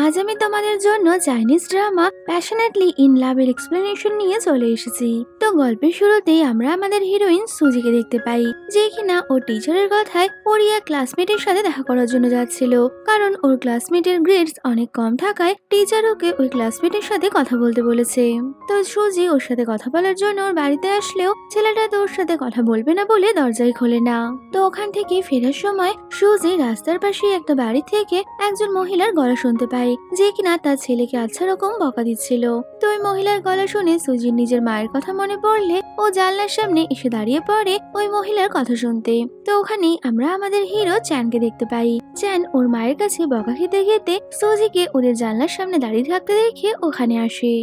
আজ আমি তোমাদের জন্য চাইনিজ ড্রামা প্যাশনেটলি ইন লাভের এক্সপ্লেনেশন নিয়ে চলে এসেছি। তো গল্পের শুরুতেই আমরা আমাদের হিরোইন সুজিকে দেখতে পাই, যে কিনা ওর টিচারের কথায় ওরিয়া ক্লাসমেটের সাথে দেখা করার জন্য যাচ্ছিল, কারণ ওর ক্লাসমেটের গ্রেডস অনেক কম থাকায় টিচার ওকে ওই ক্লাসমেটের সাথে কথা বলতে বলেছে। তো সুজি ওর সাথে কথা বলার জন্য ওর বাড়িতে আসলেও ছেলেটা তো ওর সাথে কথা বলবে না বলে দরজাই খোলে না। তো ওখান থেকে ফেরার সময় সুজি রাস্তার পাশে একটা বাড়ি থেকে একজন মহিলার গলা শুনতে পায়, যে কিনা তার ছেলেকে আচ্ছা রকম বকা দিচ্ছিল। তো ওই মহিলার গলা শুনে সুজির নিজের মায়ের কথা মনে পড়লে ও জানলার সামনে এসে দাঁড়িয়ে পড়ে ওই মহিলার কথা শুনতে। তো ওখানেই আমরা আমাদের হিরো চ্যানকে দেখতে পাই। চ্যান ওর মায়ের কাছে বকা খেতে খেতে সুজিকে ওদের জানলার সামনে দাঁড়িয়ে থাকতে দেখে ওখানে আসে।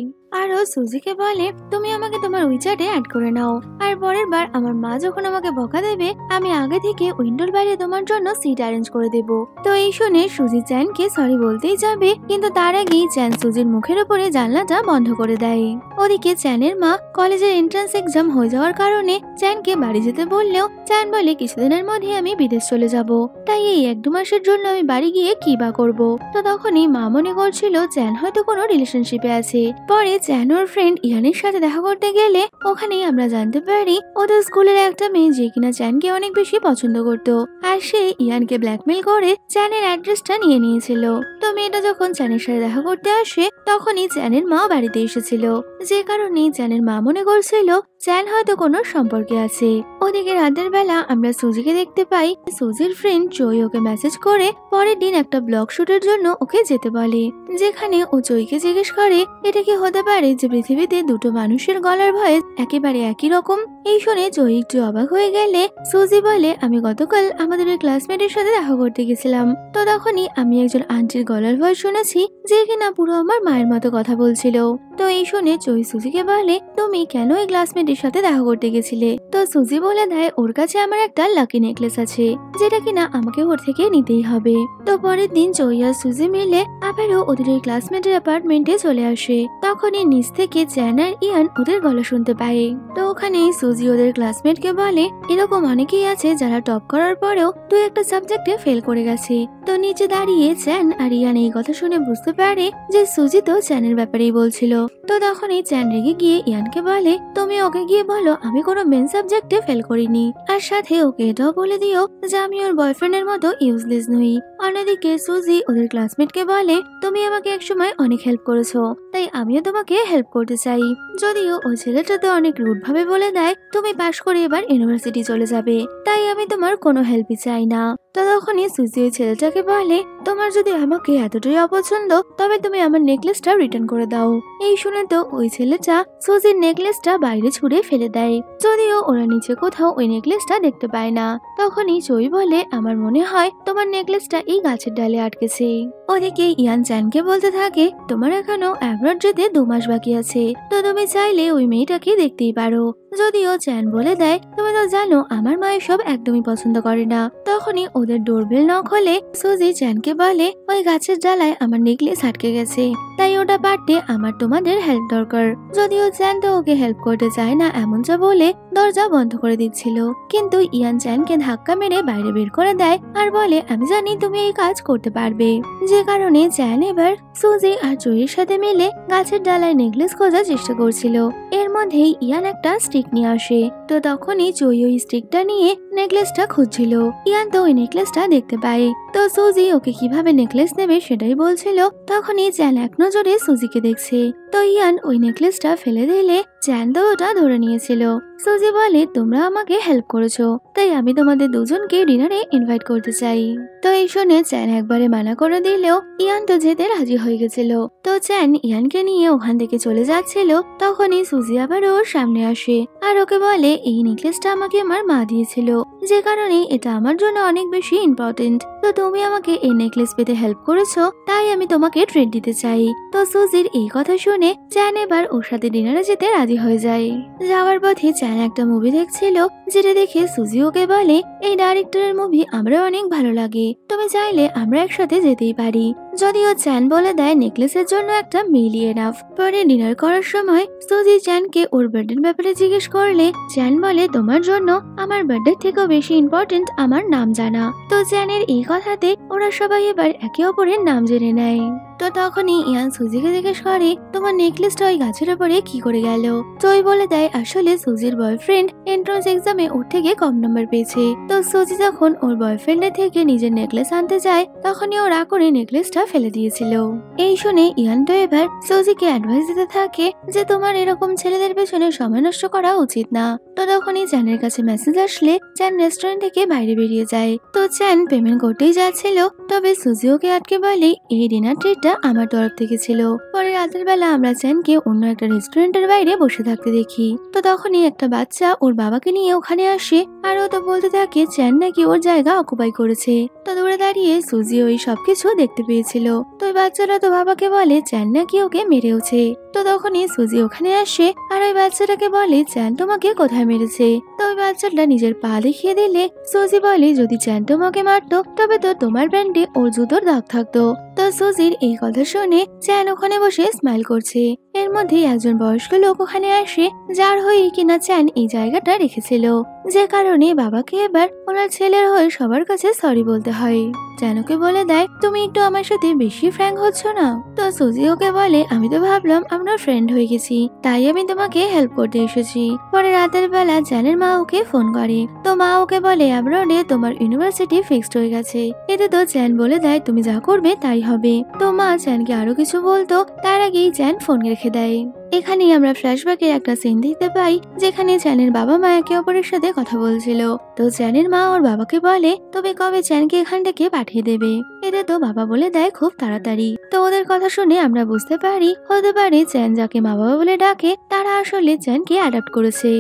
আর ও সুজিকে বলে, তুমি আমাকে তোমার উইচ্যাটে অ্যাড করে নাও, আর পরের বার আমার মা যখন আমাকে বকা দেবে আমি আগে থেকে উইন্ডোর বাইরে তোমার জন্য সিট অ্যারেঞ্জ করে দেব। তো এই শুনে সুজি চ্যানকে সরি বলতেই যাবে, কিন্তু তার আগেই চ্যান সুজির মুখের উপরে জানলাটা বন্ধ করে দেয়। ওদিকে চ্যানের মা কলেজের এন্ট্রান্স এক্সাম হয়ে যাওয়ার কারণে চ্যানকে বাড়ি যেতে বললেও চ্যান বলে কিছুদিনের মধ্যে আমি বিদেশ চলে যাব, তাই এই 1-2 মাসের জন্য আমি বাড়ি গিয়ে কি বা করবো। তো তখনই মা মনে করছিল চ্যান হয়তো কোনো রিলেশনশিপে আছে। পরে চ্যান ওর ফ্রেন্ড ইয়ানের সাথে দেখা করতে গেলে ওখানেই আমরা জানতে পারি ওদের স্কুলের একটা মেয়ে যে কিনা চ্যানকে অনেক বেশি পছন্দ করতো, আর সে ইয়ানকে ব্ল্যাকমেল করে চ্যানের অ্যাড্রেসটা নিয়ে নিয়েছিল। তো মেয়েটা যখন চ্যানের সাথে দেখা করতে আসে তখনই চ্যানের মা বাড়িতে এসেছিল, যে কারণে চ্যানের মা মনে করছিল চ্যান হয়তো কোনো সম্পর্কে আছে। ওদিকে রাতের বেলা আমরা সুজিকে দেখতে পাই, সুজির ফ্রেন্ড জয় ওকে মেসেজ করে পরের দিন একটা ব্লগ শুটের জন্য ওকে যেতে বলে, যেখানে ও জয়কে জিজ্ঞেস করে এটা কি হতে পারে যে পৃথিবীতে দুটো মানুষের গলার ভয়েস একেবারে একই রকম। এই শুনে জয় একটু অবাক হয়ে গেলে সুজি বলে, আমি গতকাল আমাদের ওই ক্লাসমেটের সাথে দেখা করতে গেছিলাম, তো তখনই আমি একজন আন্টির গলার ভয়েস শুনেছি যে কিনা পুরো আমার মায়ের মতো কথা বলছিল। তো এই শুনে জয় সুজিকে বলে, তুমি কেন ওই ক্লাসমেটের সাথে দেখা করতে গেছিলে? তো সুজি বলে দেয় ওর কাছে আমার একটা লাকি নেকলেস আছে, যেটা কিনা আমাকে ওর থেকে নিতেই হবে। তো পরের দিন জয় আর সুজি মিলে আবারও ওদের ওই ক্লাসমেটের অ্যাপার্টমেন্টে চলে আসে। তখনই নিচ থেকে চ্যান আর ইয়ান ওদের গলা শুনতে পায়। তো ওখানে সুজি ওদের ক্লাসমেটকে বলে, এরকম অনেকেই আছে যারা টপ করার পরেও 2-1টা সাবজেক্টে ফেল করে গেছে। তো নিচে দাঁড়িয়ে চ্যান আর ইয়ান এই কথা শুনে বুঝতে পারে যে সুজি তো চ্যানের ব্যাপারেই বলছিল। তো তখনই চ্যান রেগে গিয়ে ইয়ানকে বলে, তুমি ওকে গিয়ে বলো আমি কোনো মেন সাবজেক্টে ফেল করিনি, আর সাথে ওকে এটাও বলে দিও যে আমি ওর বয়ফ্রেন্ডের মতো ইউজলেস নই। অন্যদিকে সুজি ওদের ক্লাসমেটকে বলে, তুমি আমাকে একসময় অনেক হেল্প করেছো, তাই আমিও তোমাকে হেল্প করতে চাই। যদিও ওই ছেলেটা তো অনেক রুড ভাবে বলে দেয় তুমি পাশ করে এবার ইউনিভার্সিটি চলে যাবে, তাই আমি তোমার কোনো হেল্পই চাই না। তো তখনই সুজি ওই ছেলেটাকে বলে, তোমার যদি আমাকে এতটাই অপছন্দ তবে তুমি আমার নেকলেসটা রিটার্ন করে দাও। এই শুনে তো ওই ছেলেটা সুজির নেকলেসটা বাইরে ছুঁড়ে ফেলে দেয়, যদিও ওরা নিচে কোথাও ওই নেকলেসটা দেখতে পায় না। তখনই জয় বলে, আমার মনে হয় তোমার নেকলেসটা এই গাছের ডালে আটকেছে। ওদিকে ইয়ান চ্যানকে বলতে থাকে, তোমার এখনো অ্যাব্রড যেতে 2 মাস বাকি আছে, তো তুমি চাইলে ওই মেয়েটাকে দেখতেই পারো। যদিও চ্যান বলে দেয়, তুমি তো জানো আমার মা এসব একদমই পছন্দ করে না। তখনই ওদের ডোরবেল নক হলে সুজি চ্যানকে বলে, ওই গাছের ডালায় আমার নেকলেস আটকে গেছে, তাই ওটা পারতে আমার তোমাদের হেল্প দরকার। যদিও চ্যান তো ওকে হেল্প করতে চায় না এমনটা বলে দরজা বন্ধ করে দিচ্ছিল, কিন্তু ইয়ান চ্যানকে ধাক্কা মেরে বাইরে বের করে দেয় আর বলে, আমি জানি তুমি এই কাজ করতে পারবে। যে কারণে চ্যান এবার সুজি আর জয়ের সাথে মিলে গাছের ডালায় নেকলেস খোঁজার চেষ্টা করছিল। এর মধ্যেই ইয়ান একটা স্টিক নিয়ে আসে। তো তখনই জয় ওই স্টিকটা নিয়ে নেকলেসটা খুঁজছিল। ইয়ান তো ওই নেকলেসটা দেখতে পায়। তো সুজি ওকে কিভাবে নেকলেস নেবে সেটাই বলছিল। তখনই চ্যান এক নজরে সুজিকে দেখছে। তো ইয়ান ওই নেকলেসটা ফেলে দিলে চ্যান তো ওটা ধরে নিয়েছিল। সুজি বলে, তোমরা আমাকে হেল্প করেছো, তাই আমি তোমাদের দুজনকে ডিনারে ইনভাইট করতে চাই। তো এই শুনে চ্যান একবারে মানা করে দিলেও ইয়ান তো যেতে রাজি হয়ে গেছিল। তো চ্যান ইয়ানকে নিয়ে ওখান থেকে চলে যাচ্ছিল, তখনই সুজি আবার ওর সামনে আসে আর ওকে বলে, এই নেকলেসটা আমাকে আমার মা দিয়েছিল, যে কারণে এটা আমার জন্য অনেক বেশি ইম্পর্টেন্ট। তো তুমি আমাকে এই নেকলেস পেতে হেল্প করেছো, তাই আমি তোমাকে ট্রিট দিতে চাই। তো সুজির এই কথা শুনে চ্যান এবার ওর সাথে ডিনারে যেতে রাজি হয়ে যায়। যাওয়ার পথে চ্যান একটা মুভি দেখছিল, যেটা দেখে সুজি ওকে বলে, এই ডাইরেক্টরের মুভি আমরা অনেক ভালো লাগে, তুমি চাইলে আমরা একসাথে যেতেই পারি। যদিও চ্যান বলে দেয় নেকলেসের জন্য একটা মিলি এনাফ। পরে ডিনার করার সময় সুজি চ্যানকে ওর বার্থডের ব্যাপারে জিজ্ঞেস করলে চ্যান বলে, তোমার জন্য আমার বার্থডে থেকেও বেশি ইম্পর্টেন্ট আমার নাম জানা। তো চ্যানের এই কথাতে ওরা সবাই এবার একে অপরের নাম জেনে নেয়। তো তখনই ইয়ান সুজিকে জিজ্ঞেস করে তোমার নেকলেসটা ওই গাছের উপরে কি করে গেল। জয় বলে দেয় আসলে সুজির বয়ফ্রেন্ড এন্ট্রান্স এক্সামে ওর থেকে কম নম্বর পেয়েছে। তো সুজি যখন ওর বয়ফ্রেন্ডের থেকে নিজের নেকলেস আনতে যায় তখনই ও রাগ করে নেকলেসটা ফেলে দিয়েছিল। এই শুনে ইয়ান তো এবার সুজিকে অ্যাডভাইস দিতে থাকে যে তোমার এরকম ছেলেদের পেছনে সময় নষ্ট করা উচিত না। তো তখনই চ্যানের কাছে মেসেজ আসলে চ্যান রেস্টুরেন্ট থেকে বাইরে বেরিয়ে যায়। তো চ্যান পেমেন্ট করতেই যাচ্ছিল, তবে সুজি ওকে আটকে বলে এই ডিনার ট্রিটটা আমার তরফ থেকে ছিল। পরে রাতের বেলা আমরা চ্যানকে অন্য একটা রেস্টুরেন্টের বাইরে বসে থাকতে দেখি। তো তখনই একটা বাচ্চা ওর বাবাকে নিয়ে ওখানে আসে আর ও তো বলতে থাকে চ্যান নাকি ওর জায়গা অকুপাই করেছে। তো দূরে দাঁড়িয়ে সুজি ওই সবকিছু দেখতে পেয়েছিল। তো ওই বাচ্চাটা তো বাবাকে বলে চ্যান নাকি ওকে মেরেওছে। তো তখনই সুজি ওখানে আসে আর ওই বাচ্চাটাকে বলে চ্যান তোমাকে কোথায় মেরেছে। তো ওই বাচ্চাটা নিজের পা দেখিয়ে দিলে সুজি বলে যদি চ্যান তোমাকে মারতো তবে তো তোমার প্যান্টে ওর জুতোর দাগ থাকতো। তো সুজির এই কথা শুনে চ্যান ওখানে বসে স্মাইল করছে। এর মধ্যে একজন বয়স্ক লোক ওখানে আসে যার হয়ে কিনা চ্যান এই জায়গাটা রেখেছিল, যে কারণে বাবাকে এবার ওনার ছেলের হয়ে সবার কাছে সরি বলতে হয়। চ্যান ওকে বলে দেয় তুমি একটু আমার সাথে বেশি ফ্র্যাঙ্ক হচ্ছ না। তো সুজি ওকে বলে আমি তো ভাবলাম আমরা ফ্রেন্ড হয়ে গেছি, তাই আমি তোমাকে হেল্প করতে এসেছি। পরে রাতের বেলা চ্যানের মা ওকে ফোন করে। তো মা ওকে বলে অ্যাব্রডে তোমার ইউনিভার্সিটি ফিক্সড হয়ে গেছে। এতে তো চ্যান বলে দেয় তুমি যা করবে তাই হবে। তো মা চ্যানকে আরো কিছু বলতো তার আগেই চ্যান ফোন রেখে দেয়। এখানেই আমরা ফ্ল্যাশব্যাকের একটা সিন দেখতে পাই যেখানে চ্যানের বাবা মা একে অপরের সাথে কথা বলছিল। তো চ্যানের মা ওর বাবাকে বলে তবে কবে চ্যানকে এখান থেকে পাঠিয়ে দেবে। এতে তো বাবা বলে দেয় খুব তাড়াতাড়ি। তো ওদের কথা শুনে আমরা বুঝতে পারি হতে পারে চ্যান যাকে মা বাবা বলে ডাকে তারা আসলে চ্যানকে অ্যাডাপ্ট করেছে।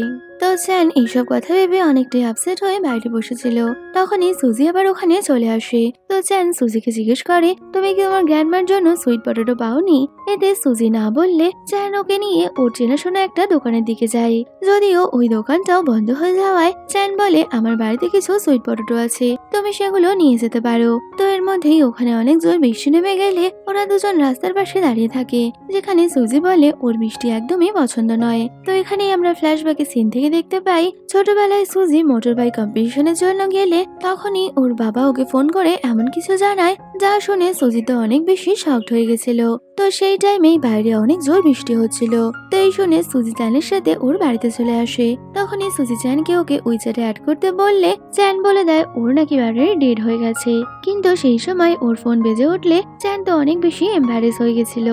তো চ্যান এইসব কথা ভেবে অনেকটাই আপসেট হয়ে বাইরে বসেছিল। তখনই সুজি আবার ওখানে চলে আসে। তো চ্যান সুজিকে জিজ্ঞেস করে তুমি কি তোমার গ্র্যান্ডমার জন্য সুইট পটেটো পাওনি। এতে সুজি না বললে চ্যান ওকে নিয়ে ওর চেনাশোনা একটা দোকানের দিকে যায়। যদিও ওই দোকানটাও বন্ধ হয়ে যাওয়ায় চ্যান বলে আমার বাড়িতে কিছু সুইট পটেটো আছে, তুমি সেগুলো নিয়ে যেতে পারো। তো এর মধ্যেই ওখানে অনেক জোর বৃষ্টি নেমে গেলে ওরা দুজন রাস্তার পাশে দাঁড়িয়ে থাকে, যেখানে সুজি বলে ওর বৃষ্টি একদমই পছন্দ নয়। তো এখানেই আমরা ফ্ল্যাশব্যাকে সিন থেকে দেখতে পাই ছোটবেলায় সুজি মোটর বাইক কম্পিটিশনের জন্য গেলে তখনই ওর বাবা ওকে ফোন করে এমন কিছু জানায় যা শুনে সুজি তো অনেক বেশি শকড হয়ে গেছিল। তো সেই টাইমেই বাইরে অনেক জোর বৃষ্টি হচ্ছিল। তো এই শুনে সুজি চ্যানের সাথে ওর বাড়িতে চলে আসে। তখনই সুজি চ্যানকে ওকে উইচ্যাটে অ্যাড করতে বললে চ্যান বলে দেয় ওর নাকি ব্যাটারি ডেড হয়ে গেছে। কিন্তু সেই সময় ওর ফোন বেজে উঠলে চ্যান তো অনেক বেশি এম্বারেস হয়ে গেছিল।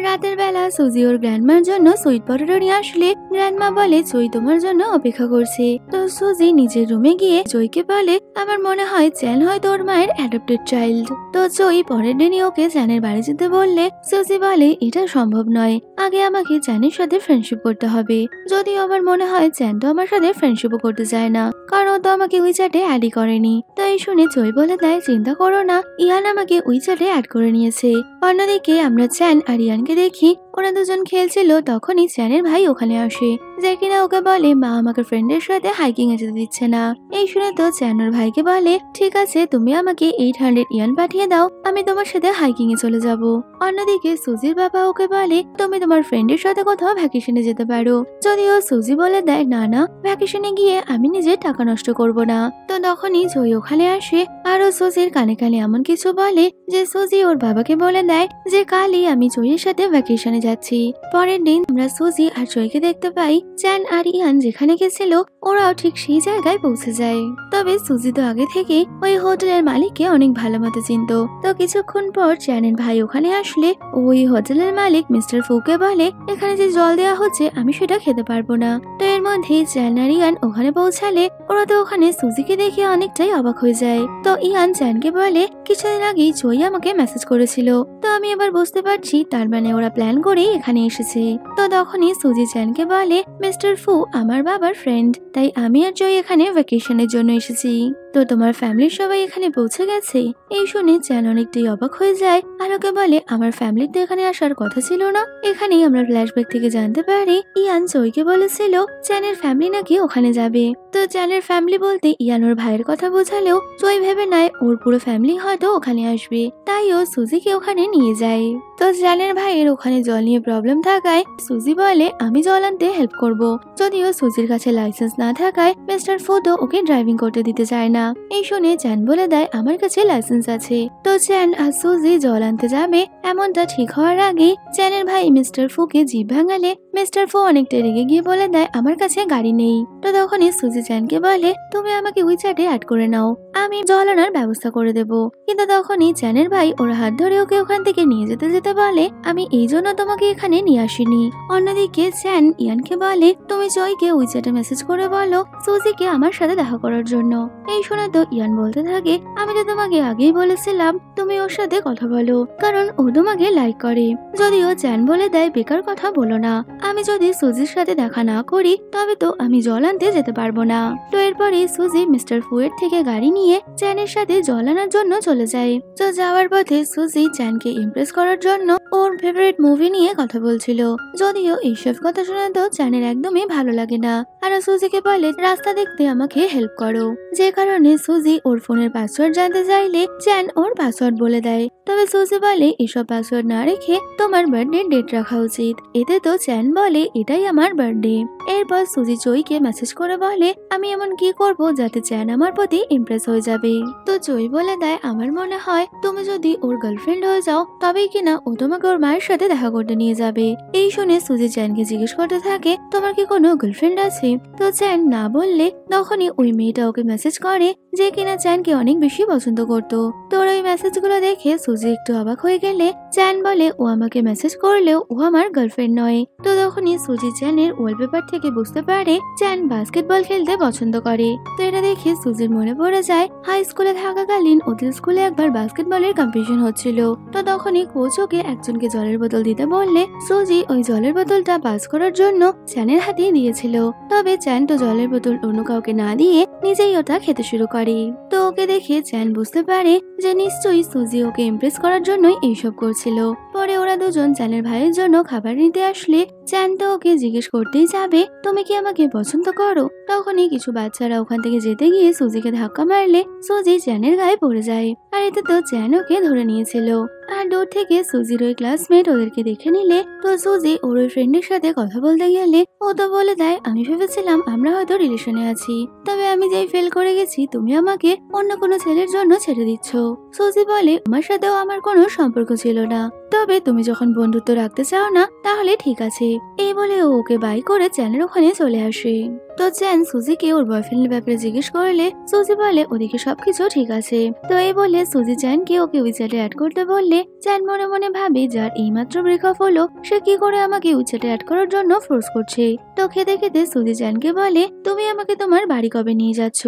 রাতের বেলা সুজি ওর গ্র্যান্ডমার জন্য সুইট পটেটো নিয়ে আসলে গ্র্যান্ডমা বলে জয় তোমার জন্য অপেক্ষা করছে। তো সুজি নিজের রুমে গিয়ে জয়কে বলে আমার মনে হয় চ্যান হয়তো ওর মায়ের অ্যাডপ্টেড চাইল্ড। তো জয় পরের দিনই ওকে চ্যানের বাড়ি যেতে বললে সুজি বলে এটা সম্ভব নয়, আগে আমাকে চ্যানের সাথে ফ্রেন্ডশিপ করতে হবে। যদিও আমার মনে হয় চ্যান তো আমার সাথে ফ্রেন্ডশিপও করতে চায় না, কারণ ও তো আমাকে উইচ্যাটে অ্যাডই করেনি। তো এই শুনে জয় বলে দেয় চিন্তা করো না, ইয়ান আমাকে উইচ্যাটে অ্যাড করে নিয়েছে। অন্যদিকে আমরা চ্যান আর ইয়ানকে দেখি ওরা দুজন খেলছিল। তখনই চ্যানের ভাই ওখানে আসে, যে কিনা ওকে বলে মা আমাকে ফ্রেন্ডের সাথে হাইকিং এ যেতে দিচ্ছে না। এই শুনে তো চ্যান ওর ভাইকে বলে ঠিক আছে তুমি আমাকে 800 ইয়ান পাঠিয়ে দাও, আমি তোমার সাথে হাইকিং এ চলে যাব। অন্যদিকে সুজির বাবা ওকে বলে তুমি তোমার ফ্রেন্ডের সাথে কোথাও ভ্যাকেশনে যেতে পারো। যদিও সুজি বলে দেয় না না, ভ্যাকেশনে গিয়ে আমি নিজের টাকা নষ্ট করব না। তো তখনই জয় ওখানে আসে আর ও সুজির কানে কানে এমন কিছু বলে যে সুজি ওর বাবাকে বলে দেয় যে কালই আমি জয়ের সাথে ভ্যাকেশনে যাচ্ছি। পরের দিন আমরা সুজি আর জয়কে দেখতে পাই চ্যান আর ইয়ান যেখানে গেছিল ওরাও ঠিক সেই জায়গায় পৌঁছে যায়। তবে সুজি তো আগে থেকে ওই হোটেলের মালিককে অনেক ভালো মতো চিনত। তো কিছুক্ষণ পর চ্যানের ভাই ওখানে আসলে ওই হোটেলের মালিক মিস্টার ফুকে বলে এখানে যে জল দেওয়া হচ্ছে আমি সেটা খেতে পারবো না। তো এর মধ্যে চ্যান আর ইয়ান ওখানে পৌঁছালে ওরা তো ওখানে সুজিকে দেখে অনেকটাই অবাক হয়ে যায়। তো ইয়ান চ্যানকে বলে কিছুদিন আগেই জয় আমাকে মেসেজ করেছিল, তো আমি এবার বুঝতে পারছি তার মানে ওরা প্ল্যান করে এখানে এসেছে। তো তখনই সুজি চ্যানকে বলে মিস্টার ফু আমার বাবার ফ্রেন্ড, তাই আমি আর জয় এখানে ভ্যাকেশনের জন্য এসেছি। তো তোমার ফ্যামিলির সবাই এখানে পৌঁছে গেছে। এই শুনে চ্যান অনেকটাই অবাক হয়ে যায় আর ওকে বলে আমার ফ্যামিলির তো এখানে আসার কথা ছিল না। এখানেই আমরা ফ্ল্যাশব্যাক থেকে জানতে পারি ইয়ান জয়কে বলেছিল চ্যানের ফ্যামিলি নাকি ওখানে যাবে। তো চ্যানের ফ্যামিলি বলতে ইয়ান ওর ভাইয়ের কথা বোঝালেও জয় ভেবে নেয় ওর পুরো ফ্যামিলি হয়তো ওখানে আসবে, তাই ও সুজিকে ওখানে নিয়ে যায়। তো চ্যানের ভাইয়ের ওখানে জল নিয়ে প্রবলেম থাকায় সুজি বলে আমি জল আনতে হেল্প করব। যদিও সুজির কাছে লাইসেন্স না থাকায় মিস্টার ফুতো ওকে ড্রাইভিং করতে দিতে চায় না। না। এই শুনে চ্যান বলে দেয় আমার কাছে লাইসেন্স আছে। তো চ্যান আর সুজি জল আনতে যাবে এমনটা ঠিক হওয়ার আগে চ্যানের ভাই মিস্টার ফুকে জিভ ভাঙালে মিস্টার ফু অনেকটা রেগে গিয়ে বলে দেয় আমার কাছে গাড়ি নেই। তো তখনই সুজি চ্যানকে বলে তুমি আমাকে উইচ্যাটে অ্যাড করে নাও, আমি জল আনার ব্যবস্থা করে দেব। কিন্তু তখনই চ্যানের ভাই ওর হাত ধরে ওকে ওখান থেকে নিয়ে যেতে যেতে বলে আমি এই জন্য তোমাকে এখানে নিয়ে আসিনি। অন্যদিকে চ্যান ইয়ানকে বলে তুমি জয়কে উইচ্যাটে মেসেজ করে বলো সুজিকে আমার সাথে দেখা করার জন্য। এই শুনে তো ইয়ান বলতে থাকে আমি তো তোমাকে আগেই বলেছিলাম তুমি ওর সাথে কথা বলো, কারণ ও তোমাকে লাইক করে। যদিও চ্যান বলে দেয় বেকার কথা বলো না, আমি যদি সুজির সাথে দেখা না করি তবে তো আমি জল আনতে যেতে পারবো না। তো এরপরে সুজি মিস্টার ফুয়ের থেকে গাড়ি নিয়ে চ্যানের সাথে জল আনার জন্য চলে যায়। তো যাওয়ার পথে সুজি চ্যানকে ইমপ্রেস করার জন্য ওর ফেভারিট মুভি নিয়ে কথা বলছিল। যদিও এইসব কথা শুনে তো চ্যানের একদমই ভালো লাগে না, আর সুজিকে বলে রাস্তা দেখতে আমাকে হেল্প করো। যে কারণে সুজি ওর ফোনের পাসওয়ার্ড জানতে চাইলে চ্যান ওর পাসওয়ার্ড বলে দেয়। তবে সুজি বলে এসব পাসওয়ার্ড না রেখে তোমার বার্থডে ডেট রাখা উচিত। এতে তো চ্যান বলে এটাই আমার বার্থডে। এরপর সুজি জয়কে মেসেজ করে বলে আমি এমন কি করব যাতে চ্যান আমার প্রতি ইমপ্রেস হয়ে যাবে। তো জয় বলে দেয় আমার মনে হয় তুমি যদি ওর গার্লফ্রেন্ড হয়ে যাও তবেই কিনা ও তোমাকে ওর মায়ের সাথে দেখা করতে নিয়ে যাবে। এই শুনে সুজি চ্যানকে জিজ্ঞেস করতে থাকে তোমার কি কোনো গার্লফ্রেন্ড আছে? তো চ্যান না বললে তখনই ওই মেয়েটা ওকে মেসেজ করে যে কিনা চ্যানকে অনেক বেশি পছন্দ করতো। তোর ওই মেসেজ গুলো দেখে সুজি একটু অবাক হয়ে গেলে চ্যান বলে ও আমাকে মেসেজ করলেও ও আমার গার্লফ্রেন্ড নয়। তো তখনই সুজি চ্যানের ওয়ালপেপার থেকে বুঝতে পারে চ্যান বাস্কেটবল খেলতে পছন্দ করে। তো এটা দেখে সুজির মনে পড়ে যায় হাই স্কুলে থাকাকালীন ওদের স্কুলে একবার বাস্কেটবলের কম্পিটিশন হচ্ছিল। তো তখনই কোচ ওকে একজনকে জলের বোতল দিতে বললে সুজি ওই জলের বোতলটা পাস করার জন্য চ্যানের হাতে দিয়েছিল। তবে চ্যান তো জলের বোতল অন্য কাউকে না দিয়ে নিজেই ওটা খেতে শুরু করে। তো ওকে দেখে চ্যান বুঝতে পারে যে নিশ্চয়ই সুজি ওকে ইমপ্রেস করার জন্যই এইসব করছিল। পরে ওরা দুজন চ্যানের ভাইয়ের জন্য খাবার নিতে আসলে চ্যান তো ওকে জিজ্ঞেস করতেই যাবে তুমি কি আমাকে পছন্দ করো। তখনই কিছু বাচ্চারা ওখান থেকে যেতে গিয়ে সুজিকে ধাক্কা মারলে সুজি চ্যানের গায়ে পড়ে যায়। আর এতে তো চ্যান ওকে ধরে নিয়েছিল। আর দূর থেকে সুজির ওই ক্লাসমেট ওদেরকে দেখে নিলে তো সুজি ওর ওই ফ্রেন্ডের সাথে কথা বলতে গেলে ও তো বলে দেয় আমি ভেবেছিলাম আমরা হয়তো রিলেশনে আছি, তবে আমি যেই ফেল করে গেছি তুমি আমাকে অন্য কোনো ছেলের জন্য ছেড়ে দিচ্ছ। সুজি বলে আমার সাথেও আমার কোনো সম্পর্ক ছিল না, তবে তুমি যখন বন্ধুত্ব রাখতে চাও না তাহলে ঠিক আছে। এই বলে ও ওকে বাই করে চ্যানের ওখানে চলে আসে। তো চ্যান সুজিকে ওর বয়ফ্রেন্ডের ব্যাপারে জিজ্ঞেস করলে সুজি বলে ওদিকে সবকিছু ঠিক আছে। তো এই বলে সুজি চ্যানকে ওকে উইচ্যাটে অ্যাড করতে বললে চ্যান মনে মনে ভাবে যার এইমাত্র ব্রেকআপ হলো সে কি করে আমাকে উইচ্যাটে অ্যাড করার জন্য ফোর্স করছে। তো খেতে খেতে সুজি চ্যানকে বলে তুমি আমাকে তোমার বাড়ি কবে নিয়ে যাচ্ছ।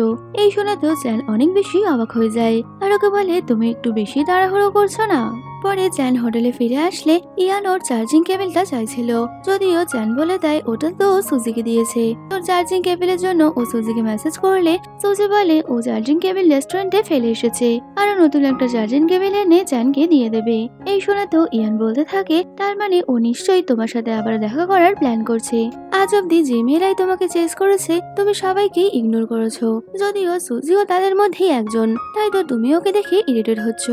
এই শুনে তো চ্যান অনেক বেশি অবাক হয়ে যায় আর ওকে বলে তুমি একটু বেশি তাড়াহুড়ো করছো না। পরে চ্যান হোটেলে ফিরে আসলে ইয়ান ওর চার্জিং কেবলটা চাইছিল, যদিও চ্যান বলে দেয় ওটা তো সুজিকে দিয়েছে। তোর চার্জিং কেবলের জন্য ও সুজিকে মেসেজ করলে সুজি বলে ও চার্জিং কেবল রেস্টুরেন্টে ফেলে এসেছে আর নতুন একটা চার্জিং কেবল এনে চ্যানকে দিয়ে দেবে। এই শুনে তো ইয়ান বলতে থাকে তার মানে ও নিশ্চয়ই তোমার সাথে আবার দেখা করার প্ল্যান করছে। আজ অব্দি যে মেয়েরাই তোমাকে চেস করেছে তুমি সবাইকে ইগনোর করেছো, যদিও সুজিও তাদের মধ্যেই একজন, তাই তো তুমি ওকে দেখে ইরিটেট হচ্ছ।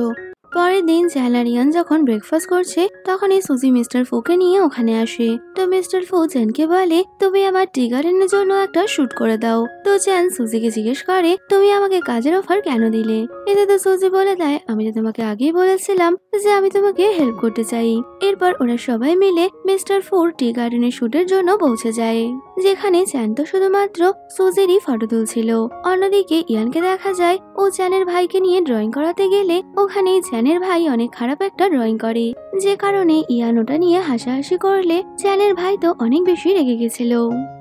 পরের দিন চ্যান আর ইয়ান যখন ব্রেকফাস্ট করছে তখনই সুজি মিস্টার ফুকে নিয়ে ওখানে আসে। তো মিস্টার ফু চ্যানকে বলে তুমি আমার টি গার্ডেনের জন্য একটা শুট করে দাও। তো চ্যান সুজিকে জিজ্ঞেস করে তুমি আমাকে কাজের অফার কেন দিলে। এতে তো সুজি বলে দেয় আমি তো তোমাকে আগেই বলেছিলাম যে আমি তোমাকে হেল্প করতে চাই। এরপর ওরা সবাই মিলে মিস্টার ফুর টি গার্ডেনের শুটের জন্য পৌঁছে যায়, যেখানে চ্যান তো শুধুমাত্র সুজিরই ফটো তুলছিল। অন্যদিকে ইয়ানকে দেখা যায় ও চ্যানের ভাইকে নিয়ে ড্রয়িং করাতে গেলে ওখানে চ্যানের ভাই অনেক খারাপ একটা ড্রয়িং করে, যে কারণে ইয়ান ওটা নিয়ে হাসাহাসি করলে চ্যানের ভাই তো অনেক বেশি রেগে গেছিল।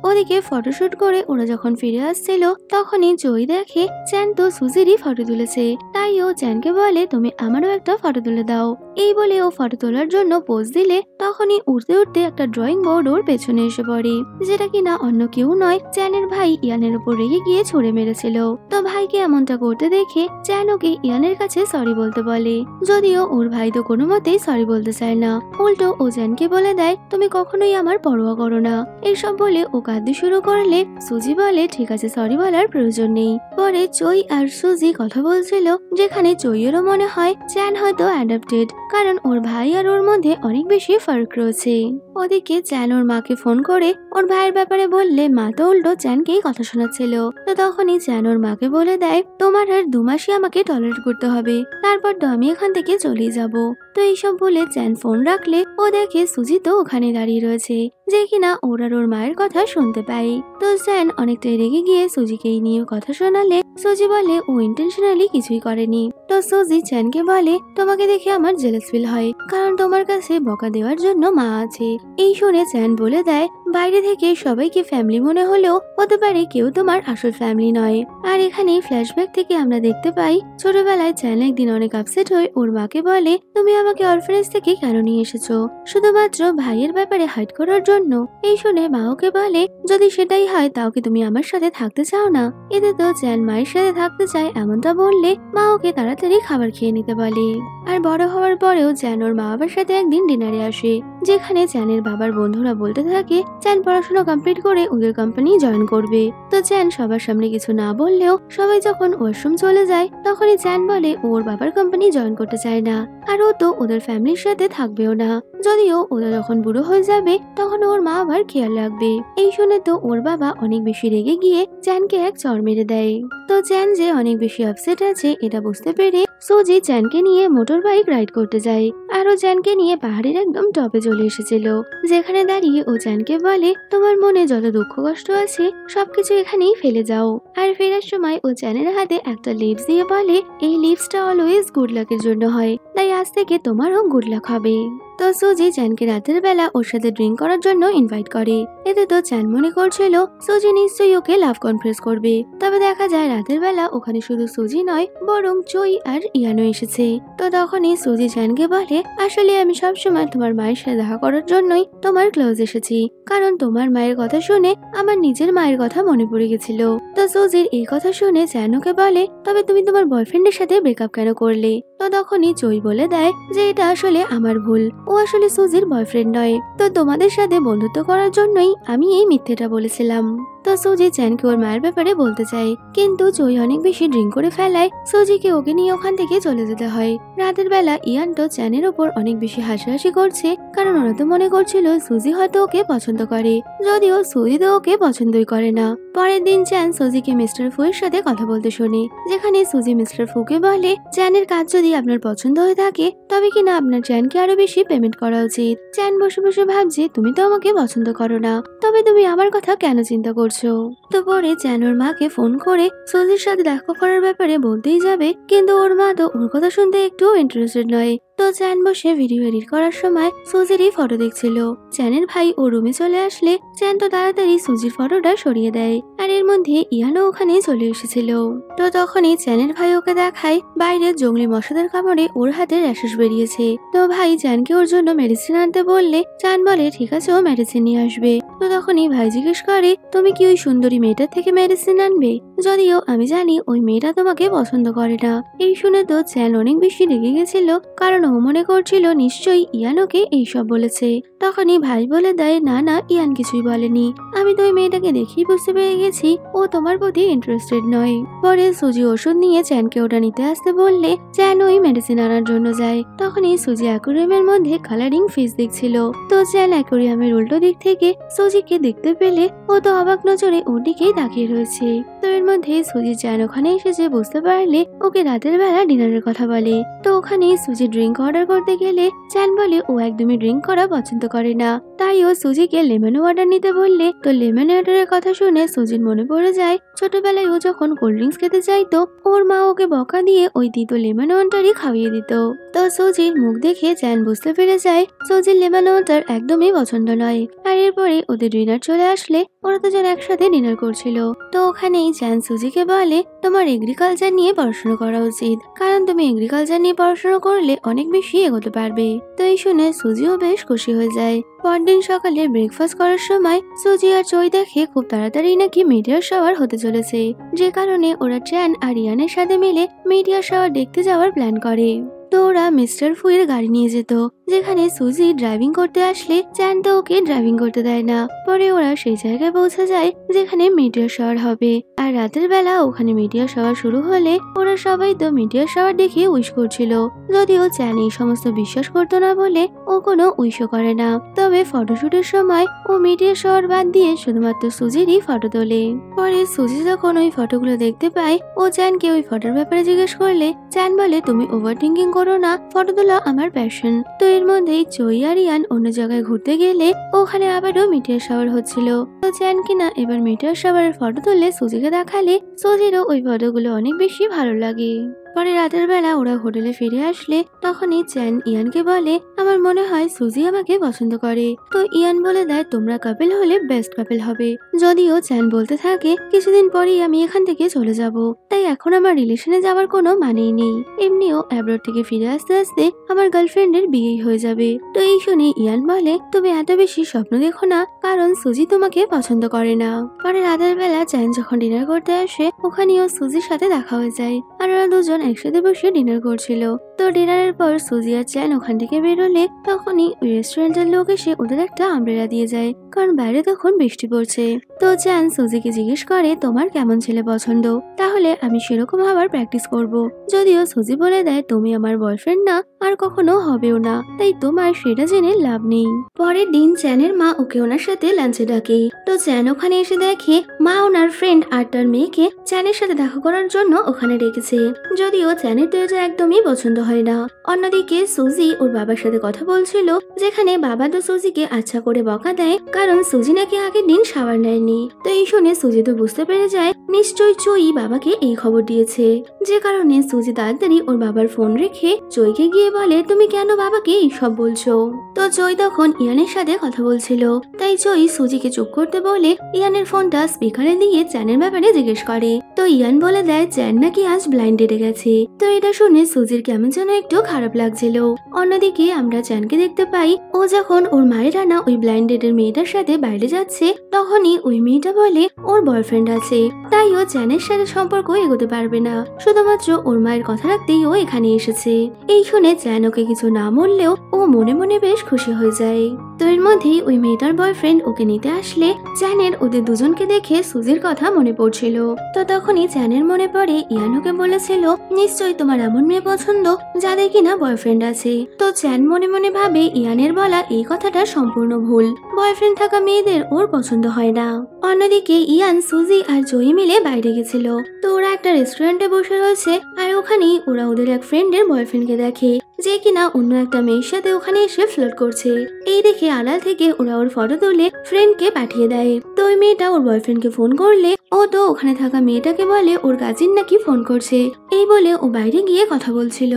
ওদিকে ফটোশুট করে ওরা যখন ফিরে আসছিল তখনই জয় দেখে চ্যান তো সুজিরই ফটো তুলেছে, তাই ও চ্যানকে বলে তুমি আমারও একটা ফটো তুলে দাও। এই বলে ও ফটো তোলার জন্য পোজ দিলে তখনই উঠতে উঠতে একটা ড্রয়িং বোর্ড ওর পেছনে এসে পড়ে, যেটা কিনা অন্য কেউ নয় চ্যানের ভাই ইয়ানের উপর রেগে গিয়ে ছুড়ে মেরেছিল। তো ভাইকে এমনটা করতে দেখে চ্যান ওকে ইয়ানের কাছে সরি বলতে বলে, যদিও ওর ভাই তো কোনো মতেই সরি বলতে চায় না। উল্টো ও চ্যানকে বলে দেয় তুমি কখনোই আমার পরোয়া করো না। এইসব বলে ও কাঁদতে শুরু করলে সুজি বলে ঠিক আছে সরি বলার প্রয়োজন নেই। পরে চই আর সুজি কথা বলছিল, যেখানে চইয়েরও মনে হয় চ্যান হয়তো অ্যাডাপ্টেড, কারণ ওর ভাই আর ওর মধ্যে অনেক বেশি ফারাক রয়েছে। ওদিকে চ্যান ওর মাকে ফোন করে ওর ভাইয়ের ব্যাপারে বললে মা তো উল্টো চ্যানকেই কথা শোনাচ্ছিল। তো তখনই চ্যান ওর মাকে বলে দেয় তোমার আর 2 মাসই আমাকে টলারেট করতে হবে, তারপর তো আমি এখান থেকে চলে যাব। তো এইসব বলে চ্যান ফোন রাখলে ও দেখে সুজি তো ওখানে দাঁড়িয়ে রয়েছে, যে কিনা ওর আর ওর মায়ের কথা শুনতে পাই। তো চ্যান অনেকটাই রেগে গিয়ে সুজিকে এই নিয়ে কথা শোনালে সুজি বলে ও ইন্টেনশনালি কিছুই করেনি। তো সুজি চ্যানকে বলে তোমাকে দেখে আমার জেলাস ফিল হয়, কারণ তোমার কাছে বকা দেওয়ার জন্য মা আছে। এই শুনে চ্যান বলে দেয় বাইরে থেকে সবাইকে ফ্যামিলি মনে হলেও হতে পারে কেউ তোমার আসল ফ্যামিলি নয়। আর এখানে ফ্ল্যাশব্যাক থেকে আমরা দেখতে পাই ছোটবেলায় চ্যান একদিন অনেক আপসেট হয়ে ওর মাকে বলে তুমি আমাকে অরফানেজ থেকে কেন নিয়ে এসেছো, শুধুমাত্র ভাইয়ের ব্যাপারে হাইড করার জন্য। এই শুনে মা ওকে বলে যদি সেটাই হয় তাও কি তুমি আমার সাথে থাকতে চাও না। এতে তো চ্যান মায়ের সাথে থাকতে চায় এমনটা বললে মা ওকে তাড়াতাড়ি খাবার খেয়ে নিতে বলে। আর বড় হওয়ার পরেও চ্যান ওর মা বাবার সাথে একদিন ডিনারে আসে, যেখানে চ্যানের বাবার বন্ধুরা বলতে থাকে চ্যান পড়াশোনা কমপ্লিট করে ওদের কোম্পানি জয়েন করবে। তো চ্যান সবার সামনে কিছু না বললেও সবাই যখন ওয়াশরুম চলে যায় তখনই চ্যান বলে ওর বাবার কোম্পানি জয়েন করতে চায় না, আর ও তো ওদের ফ্যামিলির সাথে থাকবেও না। যদিও ওরা যখন বুড়ো হয়ে যাবে তখন ওর মা আবার খেয়াল রাখবে। এই শুনে তো ওর বাবা অনেক বেশি রেগে গিয়ে চ্যানকে এক চড় মেরে দেয়। তো চ্যান যে অনেক বেশি আপসেট আছে এটা বুঝতে পেরে সুজি চ্যানকে নিয়ে মোটর বাইক রাইড করতে যায়। আর ও চ্যানকে নিয়ে পাহাড়ের একদম টপে চলে এসেছিল, যেখানে দাঁড়িয়ে ও চ্যানকে বলে তোমার মনে যত দুঃখ কষ্ট আছে সবকিছু এখানেই ফেলে যাও। আর ফেরার সময় ও চ্যানের হাতে একটা লিপস দিয়ে বলে এই লিপসটা অলওয়েজ গুড লাকের জন্য হয়, তাই আজ থেকে তোমারও গুড লাক হবে। তো সুজি চ্যানকে রাতের বেলা ওর সাথে ড্রিঙ্ক করার জন্য ইনভাইট করে। এতে তো চ্যান মনে করছিল সুজি নিশ্চয়ই ওকে লাভ কনফেস করবে, তবে দেখা যায় রাতের বেলা ওখানে শুধু সুজি নয় বরং চই আর ইয়ানো এসেছে। তো তখনই সুজি চ্যানকে বলে আসলে আমি সবসময় তোমার মায়ের সাথে দেখা করার জন্যই তোমার ক্লোজ এসেছি, কারণ তোমার মায়ের কথা শুনে আমার নিজের মায়ের কথা মনে পড়ে গেছিল। তো সুজির এই কথা শুনে চ্যান ওকে বলে তবে তুমি তোমার বয়ফ্রেন্ডের সাথে ব্রেকআপ কেন করলে। তো তখনই চই বলে দেয় যে এটা আসলে আমার ভুল, ও আসলে সুজির বয়ফ্রেন্ড নয়, তো তোমাদের সাথে বন্ধুত্ব করার জন্যই আমি এই মিথ্যেটা বলেছিলাম। তো সুজি চ্যানকে ওর মায়ের ব্যাপারে বলতে চায়, কিন্তু চই অনেক বেশি ড্রিঙ্ক করে ফেলায় সুজিকে ওকে নিয়ে ওখান থেকে চলে যেতে হয়। রাতের বেলা ইয়ান তো চ্যানের ওপর অনেক বেশি হাসাহাসি করছে, কারণ ওরা তো মনে করছিল সুজি হয়তো ওকে পছন্দ করে, যদিও সুজি তো ওকে পছন্দই করে না। পরের দিন চ্যান সুজিকে মিস্টার ফুয়ের সাথে কথা বলতে শোনে, যেখানে সুজি মিস্টার ফুকে বলে চ্যানের কাজ যদি আপনার পছন্দ হয়ে থাকে তবে কিনা আপনার চ্যানকে আরো বেশি পেমেন্ট করা উচিত। চ্যান বসে বসে ভাবছে তুমি তো আমাকে পছন্দ করো না, তবে তুমি আমার কথা কেন চিন্তা করছো। তো পরে চ্যান ওর মাকে ফোন করে সুজির সাথে দেখা করার ব্যাপারে বলতেই যাবে, কিন্তু ওর মা তো ওর কথা শুনতে একটু ইন্টারেস্টেড নয়। তো চ্যান বসে ভিডিও এডিট করার সময় সুজিরই ফটো দেখছিল। চ্যানের ভাই ও রুমে চলে আসলে চ্যান তো তাড়াতাড়ি সুজির ফটোটা সরিয়ে দেয়, আর এর মধ্যে ইয়ানও ওখানে চলে এসেছিল। তো তখনই চ্যানের ভাই ওকে দেখায় বাইরে জঙ্গলি মশাদের কামড়ে ওর হাতে র্যাশেস বেরিয়েছে। তো ভাই চ্যানকে ওর জন্য মেডিসিন আনতে বললে চ্যান বলে ঠিক আছে ও মেডিসিন নিয়ে আসবে। তো তখনই ভাই জিজ্ঞেস করে তুমি কি ওই সুন্দরী মেয়েটার থেকে মেডিসিন আনবে, যদিও আমি জানি ওই মেয়েটা তোমাকে পছন্দ করে না। এই শুনে তো চ্যান অনেক বেশি রেগে গেছিল, কারণ ও মনে করছিল নিশ্চয়ই ইয়ান ওকে এইসব বলেছে। তখনই ভাই বলে দেয় না না ইয়ান কিছুই বলেনি, আমি তো ওই মেয়েটাকে দেখেই বুঝতে পেরে গেছি ও তোমার প্রতি ইন্টারেস্টেড নয়। পরে সুজি ওষুধ নিয়ে চ্যানকে ওটা নিতে আসতে বললে চ্যান ওই মেডিসিন আনার জন্য যায়। তখনই সুজি অ্যাকোয়ারিয়ামের মধ্যে কালারিং ফিশ দেখছিল। তো চ্যান অ্যাকোয়ারিয়ামের উল্টো দিক থেকে সুজিকে দেখতে পেলে ও তো অবাক নজরে ওর দিকেই তাকিয়ে রয়েছে। তো এর মধ্যে সুজি চ্যান ওখানে এসেছে বুঝতে পারলে ওকে রাতের বেলা ডিনারের কথা বলে। তো ওখানে সুজি ড্রিঙ্ক অর্ডার করতে গেলে চ্যান বলে ও একদমই ড্রিঙ্ক করা পছন্দ করে না, তাই ও সুজিকে লেমন ওয়াটার নিতে বললে। তো লেমন ওয়াটারের কথা শুনে সুজির মনে পড়ে যায় ছোটবেলায় ও যখন কোল্ড ড্রিঙ্কস খেতে চাইতো ওর মা ওকে বকা দিয়ে ওই দিত লেমন ওয়াটারই খাইয়ে দিত। তো সুজির মুখ দেখে চ্যান বুঝতে পেরে যায় সুজির লেমন ওয়াটার একদমই পছন্দ নয়। আর এরপরে ওদের ডিনার চলে আসলে ওরা দুজন একসাথে ডিনার করছিল। তো ওখানেই চ্যান সুজিকে বলে তোমার এগ্রিকালচার নিয়ে পড়াশোনা করা উচিত, কারণ তুমি এগ্রিকালচার নিয়ে পড়াশোনা করলে অনেক বেশি এগোতে পারবে। তো এই শুনে সুজিও বেশ খুশি হয়ে যায়। পরদিন সকালে ব্রেকফাস্ট করার সময় সুজি আর চই দেখে খুব তাড়াতাড়ি নাকি মিডিয়ার শাওয়ার হতে চলেছে, যে কারণে ওরা চ্যান আর ইয়ানের সাথে মিলে মিডিয়ার শাওয়ার দেখতে যাওয়ার প্ল্যান করে। তো ওরা মিস্টার ফুয়ের গাড়ি নিয়ে যেত, যেখানে সুজি ড্রাইভিং করতে আসলে চ্যান তো ওকে ড্রাইভিং করতে দেয় না। পরে ওরা সেই জায়গায় পৌঁছে যায় যেখানে মিটিওর শাওয়ার হবে। আর রাতের বেলা ওখানে মিটিওর শাওয়ার শুরু হলে ওরা সবাই তো মিটিওর শাওয়ার দেখে উইশ করছিল। যদিও চ্যান এই সমস্ত বিশ্বাস করতো না বলে ও কোনো উইশও করে না। তবে ফটোশুটের সময় ও মিটিওর শাওয়ার বাদ দিয়ে শুধুমাত্র সুজিরই ফটো তোলে। পরে সুজি যখন ওই ফটোগুলো দেখতে পায় ও চ্যানকে ওই ফটোর ব্যাপারে জিজ্ঞেস করলে চ্যান বলে তুমি ওভার থিঙ্কিং করো না, ফটো তোলা আমার প্যাশন। তো এর মধ্যেই চই আর ইয়ান অন্য জায়গায় ঘুরতে গেলে ওখানে আবারও মিটিওর শাওয়ার হচ্ছিল। তো চ্যান কিনা এবার মিটিওর শাওয়ারের ফটো তুললে সুজিকে দেখালে সুজিরও ওই ফটোগুলো অনেক বেশি ভালো লাগে। পরে রাতের বেলা ওরা হোটেলে ফিরে আসলে তখনই চ্যান ইয়ানকে বলে আমার মনে হয় সুজি আমাকে পছন্দ করে। তো ইয়ান বলে দেয় তোমরা কাপল হলে বেস্ট কাপল হবে। যদিও চ্যান বলতে থাকে কিছুদিন পরেই আমি এখান থেকে চলে যাব, তাই এখন আমার রিলেশনে যাওয়ার কোনো মানেই নেই। এমনিও অ্যাব্রড থেকে ফিরে আসতে আসতে আমার গার্লফ্রেন্ডের বিয়েই হয়ে যাবে। তো এই শুনে ইয়ান বলে তুমি এত বেশি স্বপ্ন দেখো না, কারণ সুজি তোমাকে পছন্দ করে না। পরে রাতের বেলা চ্যান যখন ডিনার করতে আসে ওখানেও সুজির সাথে দেখা হয়ে যায় আর ওরা দুজন একসাথে বসে ডিনার করছিল। তো ডিনারের পর সুজি আর চ্যান ওখান থেকে বেরোলে তখনই ওই রেস্টুরেন্টের লোক এসে ওদের একটা আমব্রেলা দিয়ে যায়, কারণ বাইরে তখন বৃষ্টি পড়ছে। তো চ্যান সুজিকে জিজ্ঞেস করে তোমার কেমন ছেলে পছন্দ, তাহলে আমি সেরকম হবার প্র্যাকটিস করব। যদিও সুজি বলে দেয় তুমি আমার বয়ফ্রেন্ড না আর কখনো হবেও না, তাই তোমার সেটা জেনে লাভ নেই। পরের দিন চ্যানের মা ওকে ওনার সাথে লাঞ্চে ডাকে। তো চ্যান ওখানে এসে দেখে মা ওনার ফ্রেন্ড আর তার মেয়েকে চ্যানের সাথে দেখা করার জন্য ওখানে ডেকেছে। যদিও চ্যানের তো এটা একদমই পছন্দ হয় না। অন্যদিকে সুজি ওর বাবার সাথে কথা বলছিল, যেখানে বাবা তো সুজিকে আচ্ছা করে বকা দেয় কারণ সুজি নাকি আগের দিন শাওয়ার নেয়নি। তো এই শুনে সুজি তো বুঝতে পেরে যায় নিশ্চয়ই চই বাবাকে এই খবর দিয়েছে, যে কারণে সুজি তাড়াতাড়ি ওর বাবার ফোন রেখে চইকে গিয়ে বলে তুমি কেন বাবাকে এইসব বলছো। তো চই তখন ইয়ানের সাথে কথা বলছিল, তাই চই সুজিকে চুপ করতে বলে ইয়ানের ফোনটা স্পিকারে দিয়ে চ্যানের ব্যাপারে জিজ্ঞেস করে। তো ইয়ান বলে দেয় চ্যান নাকি আজ ব্লাইন্ড ডেটে গেছে। তো এটা শুনে সুজির কেমন যেন একটু খারাপ লাগছিল। অন্যদিকে আমরা চ্যানকে দেখতে পাই ও যখন ওর মায়ের আনা ওই ব্লাইন্ড ডেটের মেয়েটার সাথে বাইরে যাচ্ছে তখনই ওই মেয়েটা বলে ওর বয়ফ্রেন্ড আছে, তাই ও চ্যানের সাথে সম্পর্ক এগোতে পারবে না, শুধুমাত্র ওর মায়ের কথা রাখতেই ও এখানে এসেছে। এই শুনে চ্যান ওকে কিছু না বললেও ও মনে মনে বেশ খুশি হয়ে যায়। তো এর মধ্যেই ওই মেয়েটার বয়ফ্রেন্ড ওকে নিতে আসলে চ্যানের ওদের দুজনকে দেখে সুজির কথা মনে পড়ছিল। তো তখনই চ্যানের মনে পড়ে ইয়ান ওকে বলেছিল নিশ্চয়ই তোমার এমন মেয়ে পছন্দ যাদের কিনা বয়ফ্রেন্ড আছে। তো চ্যান মনে মনে ভাবে ইয়ানের বলা এই কথাটা সম্পূর্ণ ভুল, বয়ফ্রেন্ড থাকা মেয়েদের ওর পছন্দ হয় না। অন্যদিকে ইয়ান সুজি আর জয়ী মিলে বাইরে গেছিল। তো ওরা একটা রেস্টুরেন্টে বসে রয়েছে আর ওখানেই ওরা ওদের এক ফ্রেন্ডের বয়ফ্রেন্ডকে দেখে, যে কিনা অন্য একটা মেয়ের সাথে ওখানে এসে ফ্লার্ট করছে। এই দেখে আড়াল থেকে ওরা ওর ফটো তুলে ফ্রেন্ডকে পাঠিয়ে দেয়। তো ওই মেয়েটা ওর বয়ফ্রেন্ডকে ফোন করলে ও তো ওখানে থাকা মেয়েটাকে বলে ওর কাজিন নাকি ফোন করছে, এই বলে ও বাইরে গিয়ে কথা বলছিল।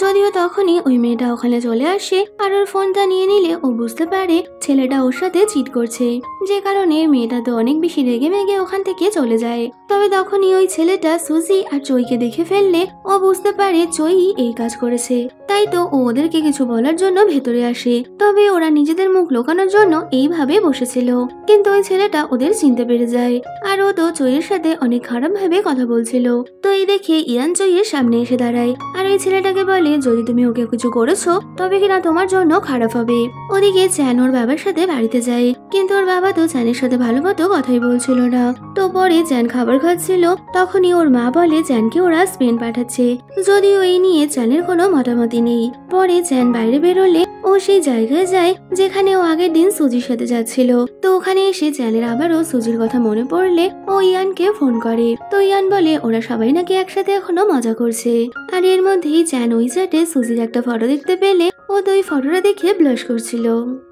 যদিও তখনই ওই মেয়েটা ওখানে চলে আসে আর ওর ফোনটা নিয়ে নিলে ও বুঝতে পারে ছেলেটা ওর সাথে চিট করছে, যে কারণে মেয়েটা তো অনেক বেশি রেগে মেগে ওখান থেকে চলে যায়। তবে তখনই ওই ছেলেটা সুজি আর চইকে দেখে ফেললে ও বুঝতে পারে চই এই কাজ করেছে, তাই তো ও ওদেরকে কিছু বলার জন্য ভেতরে আসে। তবে ওরা নিজেদের মুখ লুকানোর জন্য এইভাবে বসেছিল, কিন্তু ওই ছেলেটা ওদের চিনতে পেরে যায় আর ও তো চইয়ের সাথে অনেক খারাপ ভাবে কথা বলছিল। তো এই দেখে ইয়ান চইয়ের সামনে এসে দাঁড়ায় আর ওই ছেলেটাকে বলে যদি তুমি ওকে কিছু করেছো তবে কিনা তোমার জন্য খারাপ হবে। ওদিকে চ্যান ওর বাবার সাথে বাড়িতে যায়, কিন্তু ওর বাবা তো চ্যানের সাথে ভালো মতো কথাই বলছিল না। তো পরে চ্যান খাবার খাচ্ছিল, তখনই ওর মা বলে চ্যানকে ওরা স্পেন পাঠাচ্ছে, যদিও এই নিয়ে চ্যানের কোনো মতামতই নেই। পরে চ্যান বাইরে বেরোলে ও সেই জায়গায় যায় যেখানে ও আগের দিন সুজির সাথে যাচ্ছিল। তো ওখানে এসে চ্যানের আবারও সুজির কথা মনে পড়লে ও ইয়ানকে ফোন করে। তো ইয়ান বলে ওরা সবাই নাকি একসাথে এখনো মজা করছে। আর এর মধ্যেই চ্যান ওই চ্যাটে সুজির একটা ফটো দেখতে পেলে ও তো ওই ফটোটা দেখে ব্লাশ করছিল।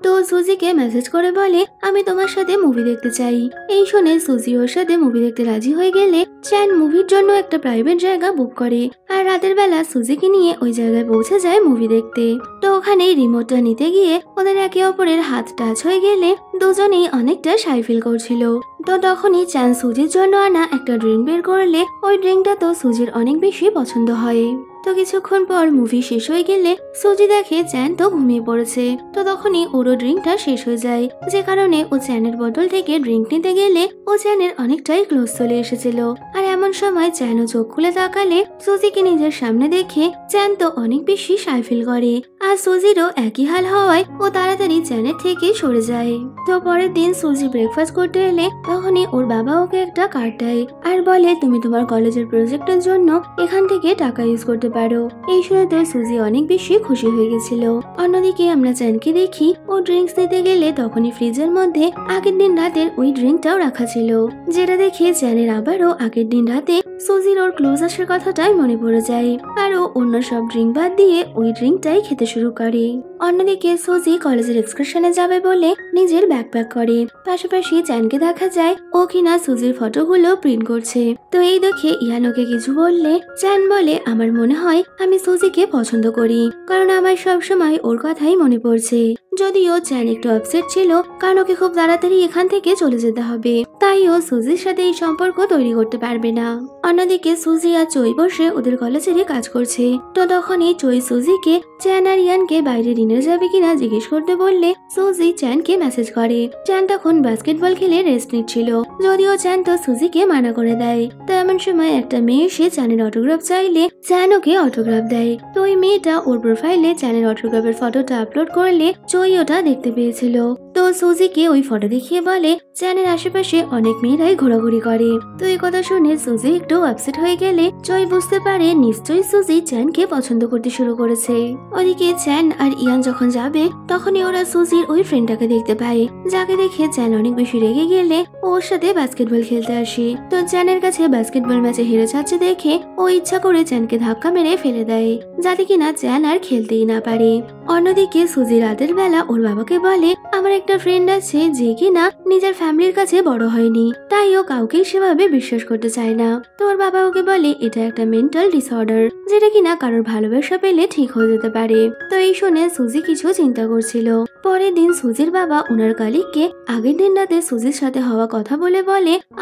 তো সুজিকে মেসেজ করে বলে আমি তোমার সাথে মুভি দেখতে চাই। এই শুনে সুজি ওর সাথে মুভি দেখতে রাজি হয়ে গেলে চ্যান মুভির জন্য একটা প্রাইভেট জায়গা বুক করে আর রাতের বেলা সুজিকে নিয়ে ওই জায়গায় পৌঁছে যায় মুভি দেখতে। তো ওখানে রিমোটটা নিতে গিয়ে ওদের একে অপরের হাত টাচ হয়ে গেলে দুজনেই অনেকটা শাই ফিল করছিল। তো তখনই চ্যান সুজির জন্য আনা একটা ড্রিঙ্ক বের করলে ওই ড্রিঙ্কটা তো সুজির অনেক বেশি পছন্দ হয়। তো কিছুক্ষণ পর মুভি শেষ হয়ে গেলে সুজি দেখে চ্যান তো ঘুমিয়ে পড়েছে। তো তখনই ওরও ড্রিঙ্কটা শেষ হয়ে যায়, যে কারণে ও চ্যানের বোতল থেকে ড্রিঙ্ক নিতে গেলে ও চ্যানের অনেকটাই ক্লোজ চলে এসেছিল। আর এমন সময় চ্যানও চোখ খুলে তাকালে সুজিকে নিজের সামনে দেখে চ্যান তো অনেক বেশি শাই ফিল করে। আর সুজিরও একই হাল হওয়ায় ও তাড়াতাড়ি চ্যানের থেকে সরে যায়। তো পরের দিন সুজি ব্রেকফাস্ট করতে এলে তখনই ওর বাবা ওকে একটা কার্ড দেয় আর বলে তুমি তোমার কলেজের প্রজেক্টের জন্য এখান থেকে টাকা ইউজ করতে পারো। এই শুনে তো সুজি অনেক বেশি খুশি হয়ে গেছিল। অন্যদিকে আমরা চ্যানকে দেখি ও ড্রিঙ্কস দিতে গেলে তখনই ফ্রিজের মধ্যে আগের দিন রাতের ওই ড্রিঙ্কটাও রাখা ছিল, যেটা দেখে চ্যানের আবারও আগের দিন রাতে সুজির ওর ক্লোজ আসার কথাটাই মনে পড়ে যায় আর ও অন্য সব ড্রিঙ্ক বাদ দিয়ে ওই ড্রিঙ্কটাই খেতে শুরু করে। অন্যদিকে সুজি কলেজের এক্সকারশনে যাবে বলে নিজের ব্যাকপ্যাক করে, পাশাপাশি চ্যানকে দেখা যায় ও কিনা সুজির ফটোগুলো প্রিন্ট করছে। তো এই দেখে ইয়ান ওকে কিছু বললে চ্যান বলে আমার মনে হয় আমি সুজিকে পছন্দ করি, কারণ আমার সবসময় ওর কথাই মনে পড়ছে। যদিও চ্যান একটু আপসেট ছিল কারণ ওকে খুব তাড়াতাড়ি এখান থেকে চলে যেতে হবে, তাই ও সুজির সাথে এই সম্পর্ক তৈরি করতে পারবে না। অন্যদিকে সুজি আর চই বসে ওদের কলেজেরই কাজ করছে। তো তখনই চই সুজিকে চ্যান আর ইয়ানকে বাইরে ডিনার যাবে কিনা জিজ্ঞেস করতে বললে সুজি চ্যানকে মেসেজ করে। চ্যান তখন বাস্কেটবল খেলে রেস্ট নিচ্ছিল, যদিও চ্যান তো সুজিকে মানা করে দেয়। তো এমন সময় একটা মেয়ে এসে চ্যানের অটোগ্রাফ চাইলে চ্যান ওকে অটোগ্রাফ দেয়। তো ওই মেয়েটা ওর প্রোফাইলে চ্যানের অটোগ্রাফের ফটোটা আপলোড করলে চই ওটা দেখতে পেয়েছিল। তো সুজিকে ওই ফটো দেখিয়ে বলে চ্যানের আশেপাশে অনেক মেয়েরাই ঘোরাঘুরি করে। তো এই কথা শুনে সুজি একটু আপসেট হয়ে গেলে চই বুঝতে পারে নিশ্চয়ই সুজি চ্যানকে পছন্দ করতে শুরু করেছে। ওদিকে চ্যান আর ইয়ান যখন যাবে তখনই ওরা সুজির ওই ফ্রেন্ডটাকে দেখতে পায়, যাকে দেখে চ্যান অনেক বেশি রেগে গেলে ওর সাথে বাস্কেটবল খেলতে আসে। তো চ্যানের কাছে বাস্কেটবল ম্যাচে হেরে যাচ্ছে দেখে ও ইচ্ছা করে চ্যানকে ধাক্কা মেরে ফেলে দেয়, যাতে কিনা চ্যান আর খেলতেই না পারে। অন্যদিকে সুজি রাতের বেলা ওর বাবাকে বলে আমার একটা ফ্রেন্ড আছে যে কিনা নিজের ফ্যামিলির কাছে বড় হয়নি, তাই ও কাউকে সেভাবে বিশ্বাস করতে চায় না। তো ওর বাবা ওকে বলে এটা একটা মেন্টাল ডিসঅর্ডার, যেটা কিনা কারোর ভালোবাসা পেলে ঠিক হয়ে যেতে পারে। তো এই শুনে সুজি কিছু চিন্তা করছিল। পরের দিন সুজির বাবা ওনার কলিগকে আগের দিন রাতে সুজির সাথে হওয়া কথা বলে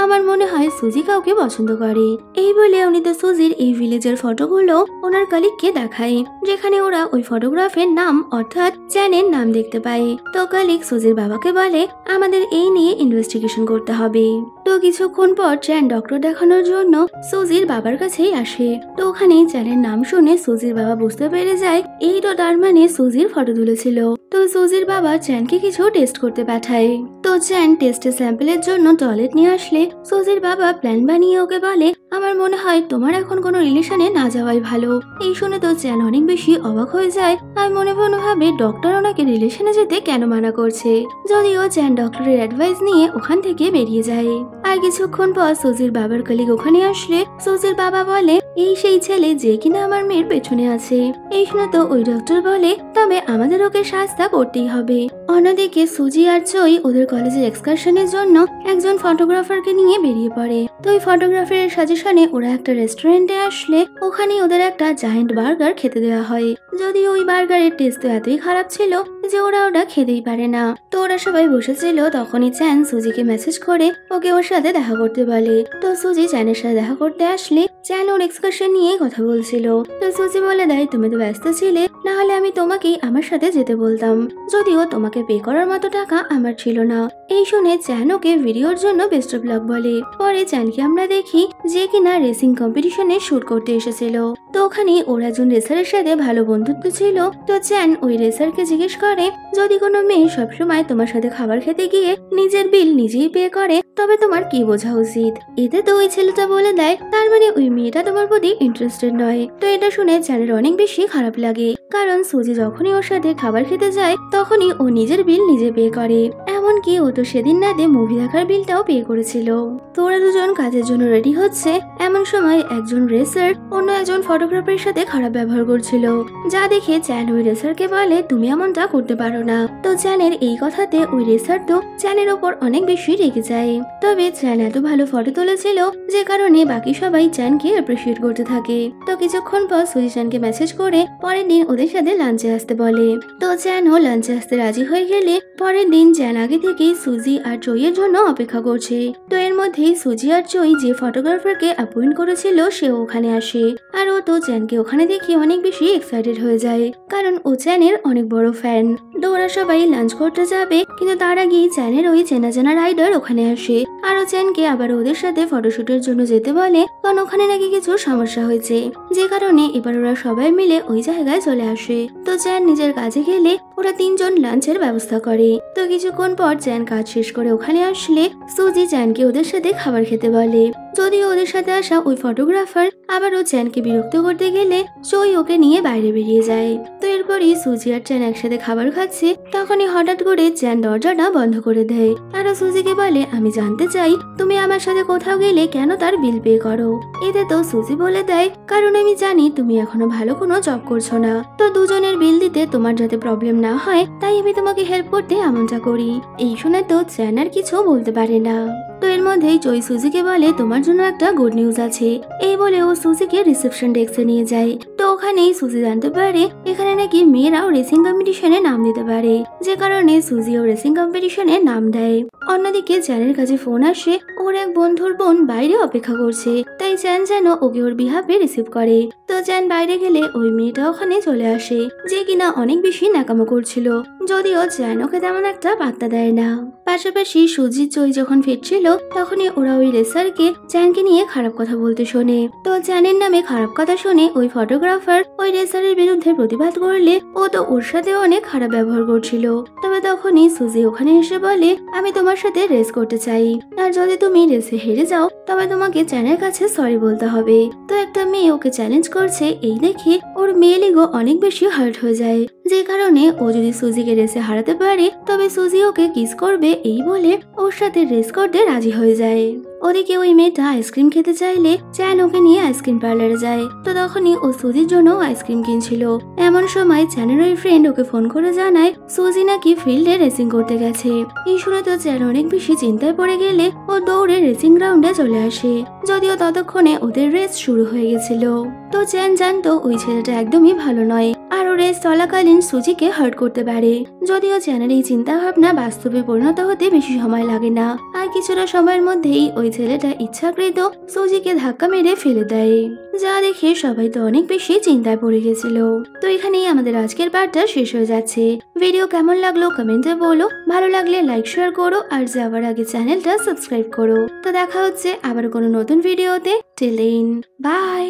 আমার মনে হয় সুজি কাউকে পছন্দ করে। এই বলে উনি তো সুজির এই ভিলেজের ফটোগুলো ওনার কলিগকে দেখায়, যেখানে ওরা ওই ফটোগ্রাফের নাম অর্থাৎ চ্যানের নাম দেখতে পায়। তো কলিগ সুজির বাবাকে বলে আমাদের এই নিয়ে ইনভেস্টিগেশন করতে হবে। তো কিছুক্ষণ পর চ্যান ডক্টর দেখানোর জন্য সুজির বাবার কাছেই আসে। তো ওখানে চ্যানের নাম শুনে সুজির বাবা বুঝতে পেরে যায় এই তো তার মানে সুজির ফটো তুলেছিল। তো সুজির বাবা চ্যানকে কিছু টেস্ট করতে পাঠায়। তো চ্যান টেস্টের স্যাম্পলের জন্য টয়লেট নিয়ে আসলে সুজির বাবা প্ল্যান বানিয়ে ওকে বলে আমার মনে হয় তোমার এখন কোনো রিলেশনে না যাওয়াই ভালো। এই শুনে তো চ্যান অনেক বেশি অবাক হয়ে যায় আর মনে মনে ভাবে ডক্টর ওনাকে রিলেশনে যেতে কেন মানা করছে। যদিও চ্যান ডক্টরের অ্যাডভাইস নিয়ে ওখান থেকে বেরিয়ে যায়। আর কিছুক্ষণ পর সুজির বাবার কলিগ ওখানে আসলে সুজির বাবা বলে এই সেই ছেলে যে কিনা আমার মেয়ের পেছনে আছে। এই শুনে তো ওই ডক্টর বলে তবে আমাদের ওকে শাস্তা করতেই হবে। অন্যদিকে সুজি আর চই ওদের কলেজের এক্সকারশনের জন্য একজন ফটোগ্রাফারকে নিয়ে বেরিয়ে পড়ে। তো ওই ফটোগ্রাফারের সাজেশনে ওরা একটা রেস্টুরেন্টে আসলে ওখানে ওদের একটা জায়ান্ট বার্গার খেতে দেওয়া হয়। যদিও ওই বার্গারের টেস্ট তো এতই খারাপ ছিল যে ওরা ওটা খেতেই পারে না। তো ওরা সবাই বসেছিল, তখনই চ্যান সুজিকে মেসেজ করে ওকে ওর সাথে দেখা করতে বলে। তো সুজি চ্যানের সাথে দেখা করতে আসলে চ্যান ওর এক্সকারশন নিয়ে কথা বলছিল। তো সুজি বলে দেয় তুমি তো ব্যস্ত ছিলে, না হলে আমি তোমাকেই আমার সাথে যেতে বলতাম, যদিও তোমাকে পে করার মতো টাকা আমার ছিল না। এই শুনে চ্যান ওকে ভিডিওর জন্য বেস্ট অফ লাক বলে। পরে চ্যানকে আমরা দেখি যে কিনা রেসিং কম্পিটিশনে শুট করতে এসেছিল। তো ওখানে ওর একজন রেসারের সাথে ভালো বন্ধুত্ব ছিল। তো চ্যান ওই রেসারকে জিজ্ঞেস করে যদি কোনো মেয়ে সবসময় তোমার সাথে খাবার খেতে গিয়ে নিজের বিল নিজেই পে করে তবে তোমার কি বোঝা উচিত। এতে তো ওই ছেলেটা বলে দেয় তার মানে ওই মেয়েটা তোমার প্রতি ইন্টারেস্টেড নয়। তো এটা শুনে চ্যানের অনেক বেশি খারাপ লাগে, কারণ সুজি যখনই ওর সাথে খাবার খেতে যায় তখনই ও নিজের বিল নিজে পে করে। এমনকি ও তো সেদিন রাতে মুভি দেখার বিলটাও পে করেছিল। তো ওরা দুজন কাজের জন্য রেডি হচ্ছে, এমন সময় একজন রেসার অন্য একজন ফটোগ্রাফারের সাথে খারাপ ব্যবহার করছিল, যা দেখে চ্যান ওই রেসারকে বলে তুমি এমনটা করতে পারো না। তো চ্যানের এই কথাতে ওই রেসার তো চ্যানের ওপর অনেক বেশি রেগে যায়। তবে চ্যান এত ভালো ফটো তুলেছিল যে কারণে বাকি সবাই চ্যানকে অ্যাপ্রিশিয়েট করতে থাকে। তো কিছুক্ষণ পর সুজি চ্যানকে মেসেজ করে পরের দিন ওদের সাথে লাঞ্চে আসতে বলে। তো চ্যানও লাঞ্চে আসতে রাজি হয়ে গেলে পরের দিন চ্যান আগে থেকেই সুজি আর জয়ের জন্য অপেক্ষা করছে। তো এর মধ্যেই সুজি আর জয় যে ফটোগ্রাফারকে অ্যাপয়েন্ট করেছিল সেও ওখানে আসে। আর ও তো চ্যানকে ওখানে দেখে অনেক বেশি এক্সাইটেড হয়ে যায়, কারণ ও চ্যানের অনেক বড় ফ্যান। তো ওরা সবাই লাঞ্চ করতে যাবে, কিন্তু তার আগেই চ্যানের ওই চেনা চেনা রাইডার ওখানে আসে আর ও চ্যানকে আবার ওদের সাথে ফটোশুটের জন্য যেতে বলে, কারণ ওখানে নাকি কিছু সমস্যা হয়েছে, যে কারণে এবার ওরা সবাই মিলে ওই জায়গায় চলে আসে। তো চ্যান নিজের কাজে গেলে ওরা তিনজন লাঞ্চের ব্যবস্থা করে। তো কিছুক্ষণ পর চ্যান কাজ শেষ করে ওখানে আসলে সুজি চ্যানকে ওদের সাথে খাবার খেতে বলে। যদিও ওদের সাথে আসা ওই ফটোগ্রাফার আবারও চ্যানকে বিরক্ত করতে গেলে জয় ওকে নিয়ে বাইরে বেরিয়ে যায়। তো এরপরই সুজি আর চ্যান একসাথে খাবার খাচ্ছে, তখনই হঠাৎ করে চ্যান দরজাটা বন্ধ করে দেয় আর সুজিকে বলে, আমি জানতে চাই তুমি আমার সাথে কোথাও গেলে কেন তার বিল পে করো। এতে তো সুজি বলে দেয়, কারণ আমি জানি তুমি এখনো ভালো কোনো জব করছো না, তো দুজনের বিল দিতে তোমার যাতে প্রবলেম না হয় তাই আমি তোমাকে হেল্প করতে এমনটা করি। এই শুনে তো চ্যান আর কিছু বলতে পারে না। তো এর মধ্যেই জয় সুজিকে বলে, তোমার জন্য একটা গুড নিউজ আছে। এই বলে ও সুজিকে রিসেপশন ডেস্কে নিয়ে যায়। তো ওখানেই সুজি জানতে পারে এখানে নাকি মেয়েরাও রেসিং কম্পিটিশনে নাম দিতে পারে, যে কারণে সুজিও রেসিং কম্পিটিশনে নাম দেয়। অন্যদিকে চ্যানের কাছে ফোন আসে, ওর এক বন্ধুর বোন বাইরে অপেক্ষা করছে, তাই চ্যান যেন ওকে ওর বিহাফে রিসিভ করে। তো চ্যান বাইরে গেলে ওই মেয়েটা ওখানে চলে আসে, যে কিনা অনেক বেশি ন্যাকামো করছিল, যদিও চ্যান ওকে তেমন একটা পাত্তা দেয় না। পাশাপাশি সুজিত জয় যখন ফিরছিল তখনই ওরা ওই রেসারকে চ্যানকে নিয়ে খারাপ কথা বলতে শোনে। তো চ্যানের নামে খারাপ কথা শুনে ওই ফটোগ্রাফার ওই রেসারের বিরুদ্ধে প্রতিবাদ করলে ও তো ওর সাথে অনেক খারাপ ব্যবহার করছিল। তবে তখনই সুজি ওখানে এসে বলে, আমি তোমার সাথে রেস করতে চাই, আর যদি তুমি রেসে হেরে যাও তবে তোমাকে চ্যানের কাছে সরি বলতে হবে। তো একটা মেয়ে ওকে চ্যালেঞ্জ করছে, এই দেখে ওর মেল ইগো অনেক বেশি হার্ট হয়ে যায়, যে কারণে ও যদি সুজিকে রেসে হারাতে পারে তবে সুজি ওকে কিস করবে এই বলে ওর সাথে রেস করতে রাজি হয়ে যায়। ওদিকে ওই মেয়েটা আইসক্রিম খেতে চাইলে চ্যান ওকে নিয়ে আইসক্রিম পার্লারে যায়। তো তখনই ও সুজির জন্য আইসক্রিম কিনছিল। এমন সময় চ্যানের ওই ফ্রেন্ড ওকে ফোন করে জানায় সুজি নাকি ফিল্ডে রেসিং করতে গেছে। এই শুনে তো চ্যান অনেক বেশি চিন্তায় পড়ে গেলে ও দৌড়ে রেসিং গ্রাউন্ডে চলে আসে, যদিও ততক্ষণে ওদের রেস শুরু হয়ে গেছিল। তো চ্যান জানতো ওই ছেলেটা একদমই ভালো নয়, আর ও রেস চলাকালীন সুজিকে হার্ট করতে পারে। যদিও চ্যানের এই চিন্তা ভাবনা বাস্তবে পরিণত হতে বেশি সময় লাগে না, আর কিছুটা সময়ের মধ্যেই ওই ছেলেটা ইচ্ছাকৃত সুজিকে ধাক্কা মেরে ফেলে দেয়, যা দেখে সবাই তো অনেক বেশি চিন্তায় পড়ে গেছিল। তো এখানেই আমাদের আজকের পার্টটা শেষ হয়ে যাচ্ছে। ভিডিও কেমন লাগলো কমেন্টে বলো, ভালো লাগলে লাইক শেয়ার করো, আর যাওয়ার আগে চ্যানেলটা সাবস্ক্রাইব করো। তো দেখা হচ্ছে আবার কোনো নতুন ভিডিওতে। Till then by.